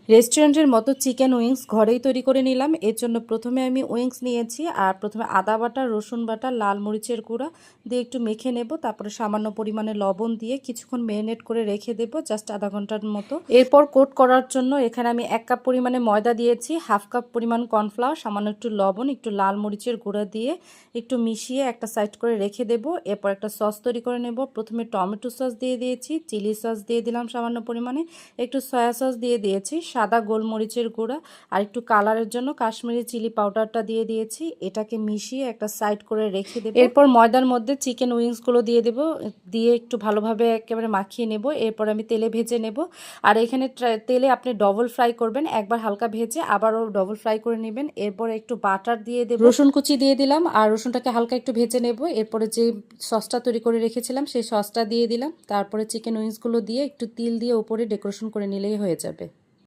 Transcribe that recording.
রেস্টুরেন্টের মতো chicken wings ঘরেই তৈরি করে নিলাম। এর জন্য প্রথমে আমি উইংস নিয়েছি, আর প্রথমে আদা বাটা, রসুন বাটা, লাল মরিচের গুঁড়া দিয়ে একটু মেখে নেব। তারপরে সামান্য পরিমাণে লবণ দিয়ে কিছুক্ষণ ম্যারিনেট করে রেখে দেব, জাস্ট আধা ঘন্টার মতো। এরপর কোট করার জন্য এখানে আমি 1 কাপ পরিমাণে ময়দা দিয়েছি, হাফ কাপ পরিমাণ কর্নফ্লাওয়ার, সামান্য একটু লবণ, একটু লাল মরিচের গুঁড়া দিয়ে একটু মিশিয়ে একটা সাইড করে রেখে দেব। এরপর একটা সস তৈরি করে নেব। প্রথমে টমেটো সস দিয়ে দিয়েছি, চিলি সস দিয়ে দিলাম সামান্য পরিমাণে, একটু সয়া সস দিয়ে দিয়েছি, সাদা গোলমরিচের গুঁড়া আর একটু কালারের জন্য কাশ্মীরি চিলি পাউডারটা দিয়ে দিয়েছি। এটাকে মিশিয়ে একটা সাইড করে রেখে দেব। এরপর ময়দার মধ্যে চিকেন উইংসগুলো দিয়ে দেব, দিয়ে একটু ভালোভাবে একেবারে মাখিয়ে নেব। এরপর আমি তেলে ভেজে নেব। আর এখানে তেলে আপনি ডবল ফ্রাই করবেন, একবার হালকা ভেজে আবারও ডবল ফ্রাই করে নেবেন। এরপর একটু বাটার দিয়ে দেব, রসুন কুচি দিয়ে দিলাম, আর রসুনটাকে হালকা একটু ভেজে নেব। এরপরে যে সসটা তৈরি করে রেখেছিলাম সেই সসটা দিয়ে দিলাম। তারপরে চিকেন উইংসগুলো দিয়ে একটু তিল দিয়ে উপরে ডেকোরেশন করে নিলেই হয়ে যাবে।